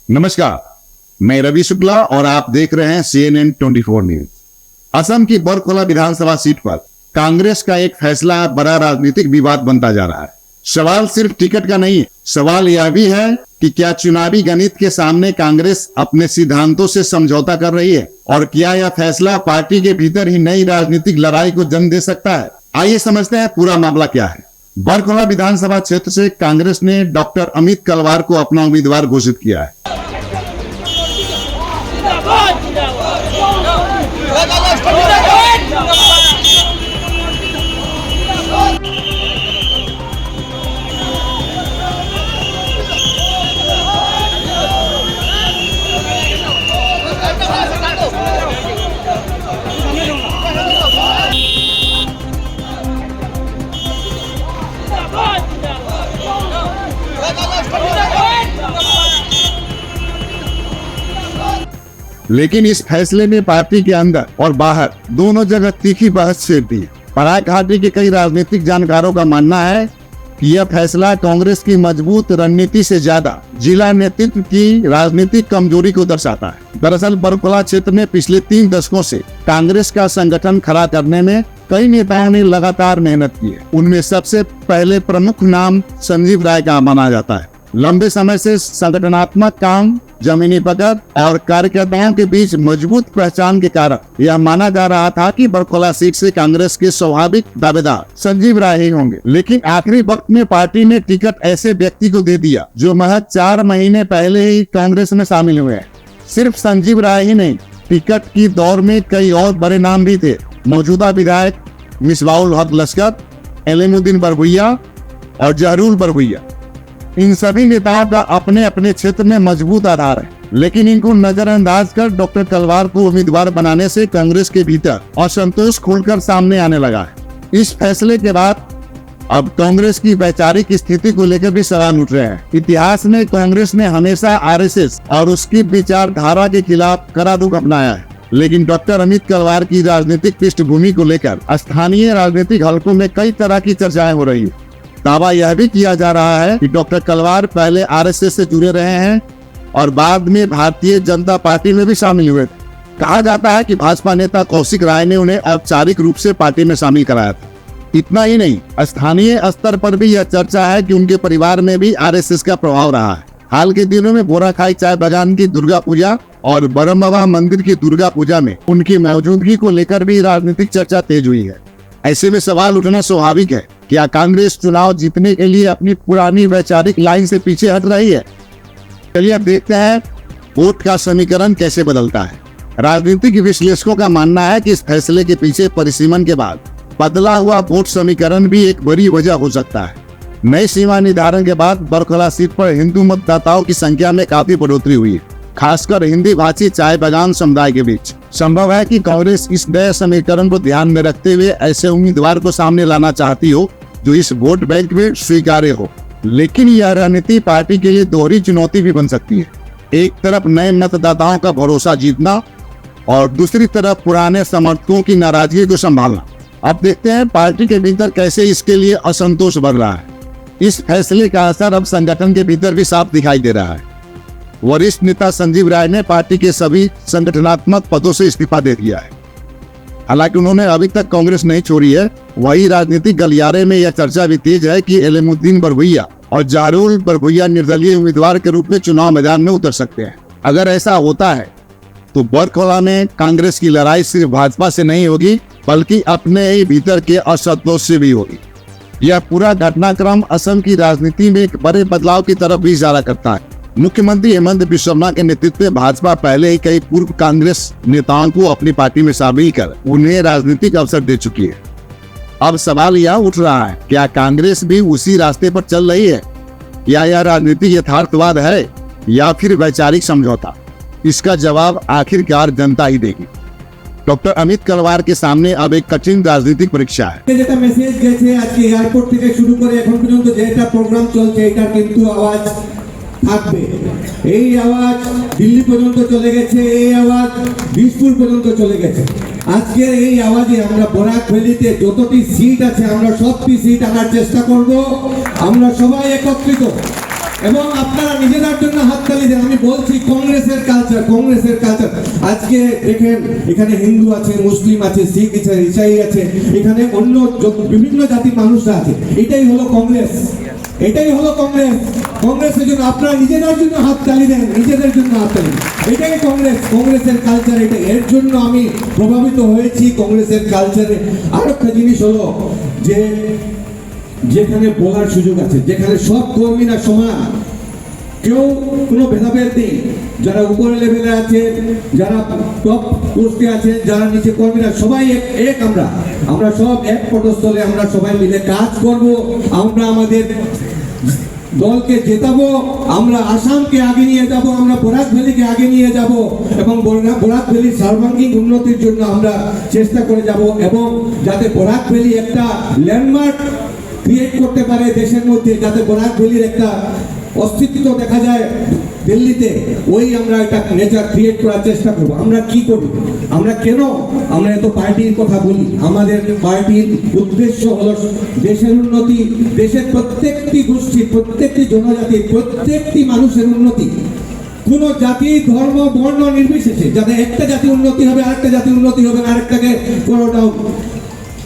नमस्कार, मैं रवि शुक्ला और आप देख रहे हैं CNN 24 न्यूज। असम की बरकोला विधानसभा सीट पर कांग्रेस का एक फैसला बड़ा राजनीतिक विवाद बनता जा रहा है। सवाल सिर्फ टिकट का नहीं है, सवाल यह भी है कि क्या चुनावी गणित के सामने कांग्रेस अपने सिद्धांतों से समझौता कर रही है और क्या यह फैसला पार्टी के भीतर ही नई राजनीतिक लड़ाई को जन्म दे सकता है। आइए समझते हैं पूरा मामला क्या है। बरकोला विधानसभा क्षेत्र से कांग्रेस ने डॉक्टर अमित कलवार को अपना उम्मीदवार घोषित किया है। लेकिन इस फैसले ने पार्टी के अंदर और बाहर दोनों जगह तीखी बहस छेड़ दी। पराग घाटी के कई राजनीतिक जानकारों का मानना है कि यह फैसला कांग्रेस की मजबूत रणनीति से ज्यादा जिला नेतृत्व की राजनीतिक कमजोरी को दर्शाता है। दरअसल बरकोला क्षेत्र में पिछले 3 दशकों से कांग्रेस का संगठन खड़ा करने में कई नेताओं ने लगातार मेहनत की है। उनमें सबसे पहले प्रमुख नाम संजीव राय का माना जाता है। लंबे समय से संगठनात्मक काम, जमीनी पकड़ और कार्यकर्ताओं के बीच मजबूत पहचान के कारण यह माना जा रहा था कि बरकोला सीट से कांग्रेस के स्वाभाविक दावेदार संजीव राय ही होंगे। लेकिन आखिरी वक्त में पार्टी ने टिकट ऐसे व्यक्ति को दे दिया जो महज 4 महीने पहले ही कांग्रेस में शामिल हुए हैं। सिर्फ संजीव राय ही नहीं, टिकट की दौड़ में कई और बड़े नाम भी थे। मौजूदा विधायक मिसबाउल हक लश्कर, एलमुद्दीन बरभुइया और जहरूल बरभुइया, इन सभी नेताओं का अपने अपने क्षेत्र में मजबूत आधार है। लेकिन इनको नजरअंदाज कर डॉक्टर कलवार को उम्मीदवार बनाने से कांग्रेस के भीतर असंतोष खुलकर सामने आने लगा है। इस फैसले के बाद अब कांग्रेस की वैचारिक स्थिति को लेकर भी सवाल उठ रहे हैं। इतिहास में कांग्रेस ने हमेशा आरएसएस और उसकी विचारधारा के खिलाफ कड़ा रुख अपनाया है। लेकिन डॉक्टर अमित कलवार की राजनीतिक पृष्ठभूमि को लेकर स्थानीय राजनीतिक हलकों में कई तरह की चर्चाएं हो रही है। दावा यह भी किया जा रहा है कि डॉक्टर कलवार पहले आरएसएस से जुड़े रहे हैं और बाद में भारतीय जनता पार्टी में भी शामिल हुए थे। कहा जाता है कि भाजपा नेता कौशिक राय ने उन्हें औपचारिक रूप से पार्टी में शामिल कराया था। इतना ही नहीं, स्थानीय स्तर पर भी यह चर्चा है कि उनके परिवार में भी आरएसएस का प्रभाव रहा है। हाल के दिनों में बोराखाई चाय बागान की दुर्गा पूजा और बरमबाबा मंदिर की दुर्गा पूजा में उनकी मौजूदगी को लेकर भी राजनीतिक चर्चा तेज हुई है। ऐसे में सवाल उठना स्वाभाविक है, क्या कांग्रेस चुनाव जीतने के लिए अपनी पुरानी वैचारिक लाइन से पीछे हट रही है? चलिए अब देखते हैं वोट का समीकरण कैसे बदलता है। राजनीतिक विश्लेषकों का मानना है कि इस फैसले के पीछे परिसीमन के बाद बदला हुआ वोट समीकरण भी एक बड़ी वजह हो सकता है। नई सीमा निर्धारण के बाद बरकोला सीट पर हिंदू मतदाताओं की संख्या में काफी बढ़ोतरी हुई है, खासकर हिंदी भाषी चाय बागान समुदाय के बीच। संभव है कि कांग्रेस इस नए समीकरण को ध्यान में रखते हुए ऐसे उम्मीदवार को सामने लाना चाहती हो जो इस वोट बैंक में स्वीकार्य हो। लेकिन यह रणनीति पार्टी के लिए दोहरी चुनौती भी बन सकती है। एक तरफ नए मतदाताओं का भरोसा जीतना और दूसरी तरफ पुराने समर्थकों की नाराजगी को संभालना। अब देखते हैं पार्टी के भीतर कैसे इसके लिए असंतोष बढ़ रहा है। इस फैसले का असर अब संगठन के भीतर भी साफ दिखाई दे रहा है। वरिष्ठ नेता संजीव राय ने पार्टी के सभी संगठनात्मक पदों से इस्तीफा दे दिया है। हालांकि उन्होंने अभी तक कांग्रेस नहीं छोड़ी है। वही राजनीतिक गलियारे में यह चर्चा भी तेज है कि एलमुद्दीन बरभुइया और जहरूल बरभुइया निर्दलीय उम्मीदवार के रूप में चुनाव मैदान में उतर सकते हैं। अगर ऐसा होता है तो बरकोला में कांग्रेस की लड़ाई सिर्फ भाजपा से नहीं होगी बल्कि अपने ही भीतर के असंतोष से भी होगी। यह पूरा घटनाक्रम असम की राजनीति में एक बड़े बदलाव की तरफ भी इशारा करता है। मुख्यमंत्री हेमंत बिस्वा शर्मा के नेतृत्व में भाजपा पहले ही कई पूर्व कांग्रेस नेताओं को अपनी पार्टी में शामिल कर उन्हें राजनीतिक अवसर दे चुकी है। अब सवाल यह उठ रहा है, क्या कांग्रेस भी उसी रास्ते पर चल रही है या यह राजनीतिक यथार्थवाद है या फिर वैचारिक समझौता? इसका जवाब आखिरकार जनता ही देगी। डॉक्टर अमित कलवार के सामने अब एक कठिन राजनीतिक परीक्षा है। যেটা মেসেজ গেছে আজকে এয়ারপোর্ট থেকে শুরু করে এখন পর্যন্ত যেটা প্রোগ্রাম চলছে এটা কিন্তু আওয়াজ থাকবে। এই আওয়াজ দিল্লি পর্যন্ত চলে গেছে, এই আওয়াজ দিসপুর পর্যন্ত চলে গেছে। আজকের এই আওয়াজে আমরা বরাক ভ্যালিতে যতটি সিট আছে আমরা সবটি সিট আনার চেষ্টা করব। আমরা সবাই একত্রিত এবং আপনারা নিজেদের জন্য হাততালি দেন। আমি বলছি কংগ্রেসের কালচার, কংগ্রেসের কালচার। আজকে দেখেন এখানে হিন্দু আছে, মুসলিম আছে, শিখ আছে, ইসাই আছে, এখানে অন্য বিভিন্ন জাতির মানুষরা আছে। এটাই হলো কংগ্রেস, এটাই হলো কংগ্রেস। কংগ্রেসের জন্য আপনারা নিজেদের জন্য হাততালি দেন, নিজেদের জন্য হাততালি দেন। এটাই কংগ্রেস, কংগ্রেসের কালচার এটাই। এর জন্য আমি প্রভাবিত হয়েছি কংগ্রেসের কালচারে। আর একটা জিনিস হলো যে যেখানে বলার সুযোগ আছে, যেখানে সব কর্মীরা সমান, কেউ কোনো ভেদাভেদ নেই, যারা উপরের লেভেলে আছে, যারা টপ পোস্টে আছে, যারা নিচে কর্মীরা, সবাই এক আমরা সব এক পটস্থলে আমরা সবাই মিলে কাজ করব। আমরা আমাদের দলকে জেতাবো, আমরা আসামকে আগে নিয়ে যাব, আমরা বরাক ভ্যালিকে আগে নিয়ে যাব এবং বরাক ভ্যালির সর্বাঙ্গীন উন্নতির জন্য আমরা চেষ্টা করে যাব এবং যাতে বরাক ভ্যালি একটা ল্যান্ডমার্ক ক্রিয়েট করতে পারে দেশের মধ্যে, যাতে বরাক ভ্যালির একটা অস্তিত্ব দেখা যায় দিল্লিতে, ওই আমরা একটা নেচার ক্রিয়েট করার চেষ্টা করব। আমরা কি করি, আমরা কেন আমরা এত পার্টির কথা বলি? আমাদের পার্টির উদ্দেশ্য হলো দেশের উন্নতি, দেশের প্রত্যেকটি গোষ্ঠী, প্রত্যেকটি জনজাতি, প্রত্যেকটি মানুষের উন্নতি। কোন জাতি, ধর্ম, বর্ণ নির্বিশেষে যাতে একটা জাতি উন্নতি হবে, আরেকটা জাতি উন্নতি হবে, আরেকটাকে কোনোটাও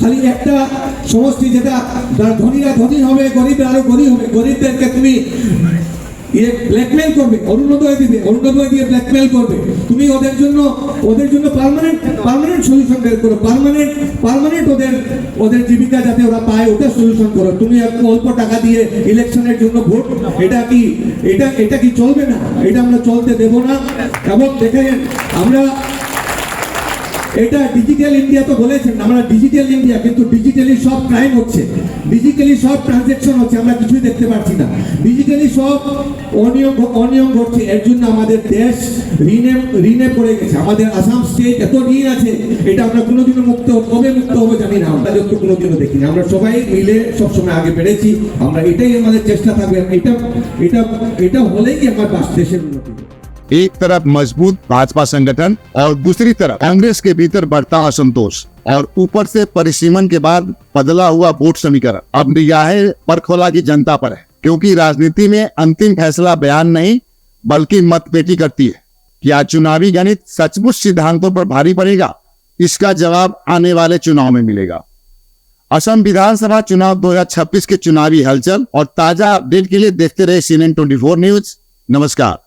খালি একটা সমষ্টি, যেটা ধনীরা ধনী হবে, গরিবরা আরো গরিব হবে, গরিবদেরকে তুমি ব্ল্যাকমেল করবে, অরুণোদয় দিবে, অরুণোদয় দিয়ে ব্ল্যাকমেল করবে। তুমি ওদের জন্য পার্মানেন্ট সলিউশন বের করো, পার্মানেন্ট ওদের জীবিকা যাতে ওরা পায়, ওটা সলিউশন করো। তুমি অল্প টাকা দিয়ে ইলেকশনের জন্য ভোট, এটা কি চলবে না? এটা আমরা চলতে দেব না। এবং দেখেন আমরা এটা ডিজিটাল ইন্ডিয়া তো বলেছেন, আমরা ডিজিটাল ইন্ডিয়া, কিন্তু ডিজিটালি সব ক্রাইম হচ্ছে, ডিজিটালি সব ট্রানজ্যাকশন হচ্ছে, আমরা কিছুই দেখতে পাচ্ছি না। ডিজিটালি সব অনিয়ম ঘটছে। এর জন্য আমাদের দেশ ঋণে পড়ে গেছে। আমাদের আসাম স্টেট এত ঋণ আছে, এটা আমরা কোনোদিনও কবে মুক্ত হবো জানি না, আমরা যত কোনোদিনও দেখিনি। আমরা সবাই মিলে সবসময় আগে বেড়েছি, আমরা এটাই আমাদের চেষ্টা থাকবে। এটা হলেই আমার দেশের উন্নতি। एक तरफ मजबूत भाजपा संगठन और दूसरी तरफ कांग्रेस के भीतर बढ़ता असंतोष और ऊपर से परिसीमन के बाद बदला हुआ वोट समीकरण अब निगाहें परखोला की जनता पर है, क्योंकि राजनीति में अंतिम फैसला बयान नहीं बल्कि मतपेटी करती है। क्या चुनावी गणित सचमुच सिद्धांतों पर भारी पड़ेगा? इसका जवाब आने वाले चुनाव में मिलेगा। असम विधानसभा चुनाव 2026 के चुनावी हलचल और ताजा अपडेट के लिए देखते रहे CNN 24 न्यूज। नमस्कार।